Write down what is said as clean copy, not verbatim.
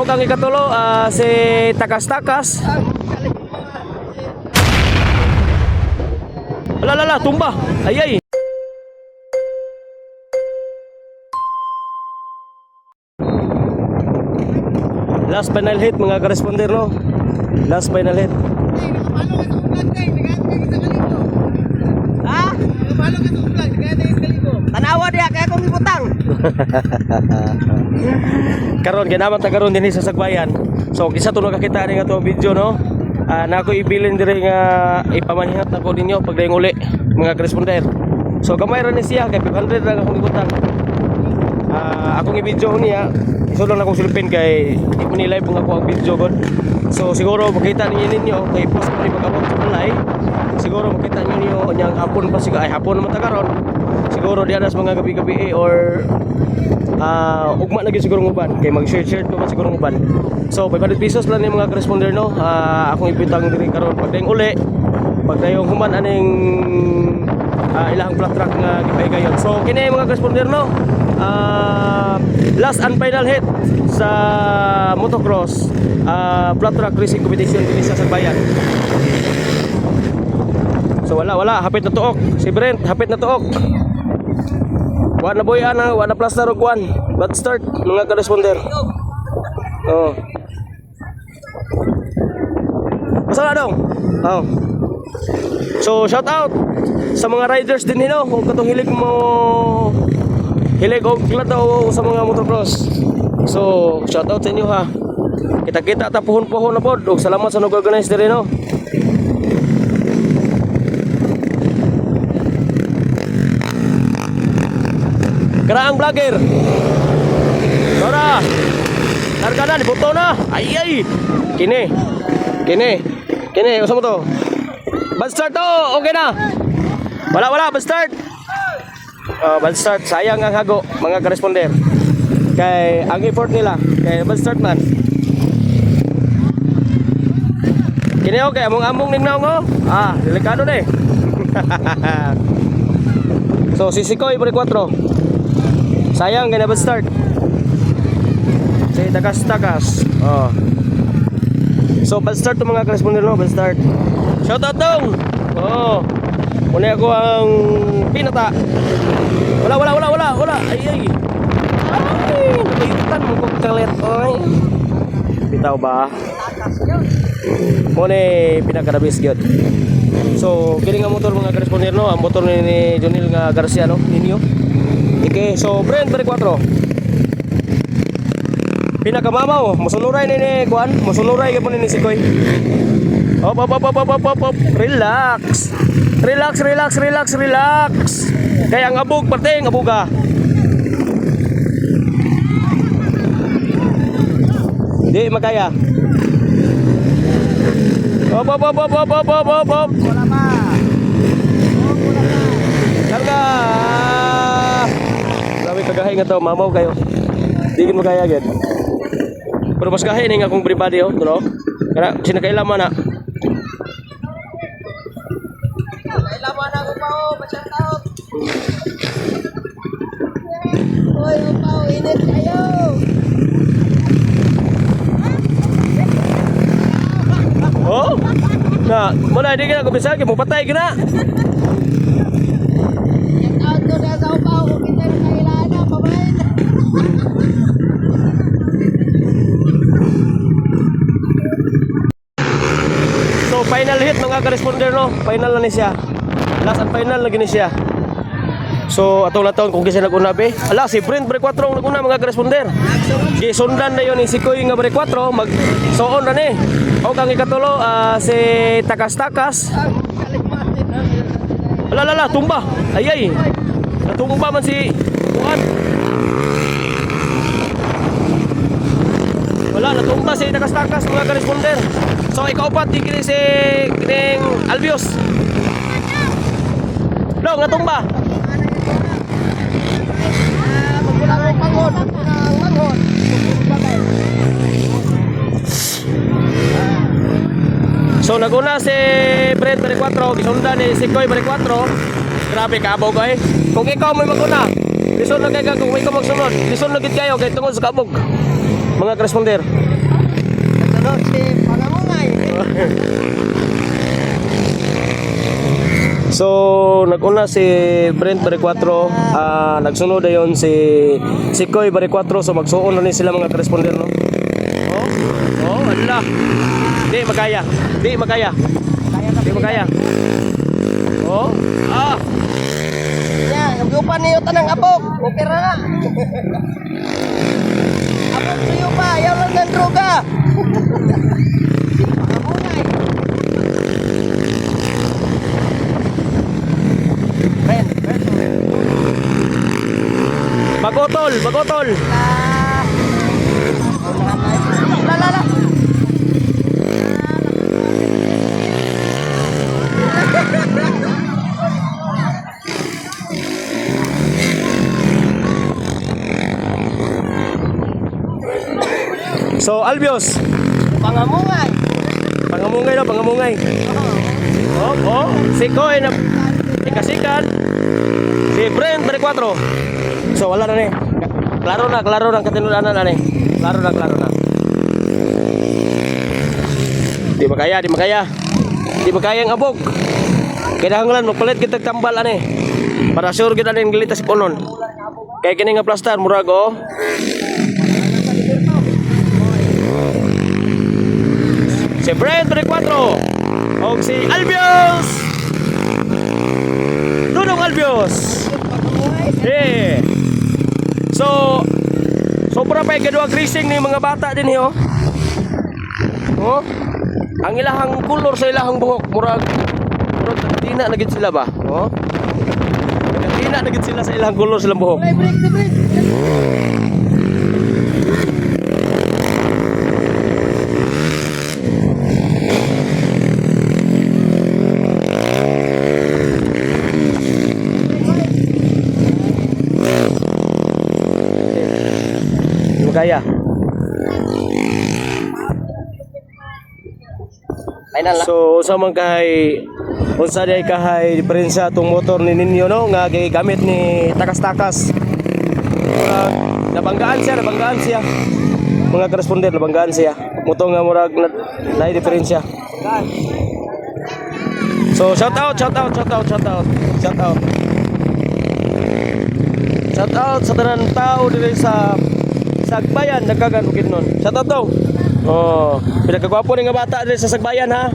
O kang ikatulo, si Takas-Takas. Lala, tumba. Ayay. Last final hit mga corresponder, no? Last final hit. Ha? Tanawa dia kaya kong ibutang. Karon ginaman ta karon dinhi sa Sagbayan. So kisa to nakakita ni nga to video, no? Na ako ibilin diri nga ipamanihat nako ninyo pagdayon uli mga corresponder. So gamay ra ni siya kay 500 ra akong ibutang. Akong i-video niya isulong na akong silpin kay di ko ni live kung ako ang video god. So siguro makita ninyo kay post ko ni pag-abot sa balay. Siguro makita ninyo nyang hapon pa siguro ay hapon naman ta karon. Siguro di anas mga gabi-gabi or ugma lagi siguro nguban kay mag-share ko pa siguro nguban. So 500 pesos lang ni mga corresponder, no. Akong ibutang diri karon pagdayon uli pagdayong human aning ilahang flat track nga gipahigayon. So kini mga corresponder, no. Last and final hit sa motocross flat track racing competition din sa Sagbayan. So wala hapit na tuok si Brent, hapit na tuok. Wa na boy ana, wa na plaster og kuan. But start mga corresponder. Oh. Asa na dong? Oh. So shout out sa mga riders din nino kung katong hilig og klado sa mga motocross. So shout out sa inyo ha. Kita-kita ta puhon-puhon na pod ug salamat sa nag-organize diri, no. Karaang vlogger. Tara. Larga na, ibuto na. Ay. Kini, usa mo to. Bad start to, okay na. Wala, bad start. Bad start, sayang ang hago, mga corresponder. Kay ang effort nila, kay bad start man. Kini okay, among ning naong oh. Delikado na eh. So sisikoy pre 4. Sayang kaya bad start. Si Takas-Takas. So bad start to mga corresponder, no, bad start. Shout out dong. Muna ako ang pinata. Wala. Ay. Nakaitan mo kong kalit, oy. Bitaw ba? Muna pinakadabis yun. So kini nga motor mga corresponder, no, ang motor ni Jonil nga Garcia, no, ninyo. Okay, so Brent pre 4. Pinakamamaw, musunuray ni kuan, musunuray gyapon ni Sikoy. Op. Relax. Kaya ang abog parte, abuga. Di makaya. Op. Wala pa. Karga. Sabi kagahay nga to, mamaw kayo. Di gid makaya gid. Pero mas gahay ning akong everybody, no. Kaya sinakailaman na. Kailaman ako pa basyang tao. Hoy, pa init kayo. Oh. Na, muna di ka ko bisa mo patay gina. Yang out ko na sa upaw kung kita na kailangan na pabayin. So final hit mga corresponder, no. Final na ni siya. Last and final na gini siya. So atong taon kung kisa nag-una be. Ala si Brent pre 4 ang nag-una mga corresponder. Gisundan na yon ni Sikoy nga pre 4 mag soon na ni. O kang ikatulo si Takas-Takas. Lala, tumba. Ayay. Natumba man si Juan. Wala, natumba si Takas-Takas mga corresponder. So ikaw pa tigil si kining Albios. Dong, natumba. Pagod. So naguna si Brent pre 4, gisundan ni Sikoy pre 4. Grabe kabog ay. Kung ikaw may maguna, lisun na kay kung ikaw magsunod, lisun na gid kayo kay tungod sa kabog. mga responder. Sunod si Pangamungay. So, nag-una si Brent Baricquatro, nagsunod ayon si Koy Baricquatro, so magsuon na ni sila mga responder, no? Oh, ala. Di makaya. Di makaya. Di makaya. Oh, Yan, naglupan niyo tanang abog. Okay ra na. Abog niyo pa, ayaw lang ng droga. Pangamungay. Ben. magotol, magotol. La. So, Albios. Pangamungay. Pangamungay na, pangamungay. Oh, si Koy na ikasikan. Si Brent Baricquatro. So, wala na ni. Klaro na katinudanan na ni. Klaro na. Di makaya. Di makaya ang abog. Kinahanglan magpalit kita tambal ani. Para sure kita ning gilita si punon. Kaya kini nga plastar murag oh. Si Brent Baricquatro o si Albios. Dudong Albios. Yeah. So sobra pa yung grising ni mga bata din oh. Oh. Ang ilahang kulor sa ilahang buhok murag tina na gid sila ba? Oh. Tina na gid sila sa ilahang kulor sa ilang buhok. Break. Kaya. So sa man kay unsa day kahay diferensya tong motor ni ninyo no nga gigamit ni takas-takas. Nabanggaan siya. Mga correspondent nabanggaan siya. Moto nga murag na diferensya. So shout out. Shout out sa tanan tao diri sa Sagbayan nagkagan bukid nun. Shout out daw. Oh, pinakagwapo ni nga bata diri sa Sagbayan ha.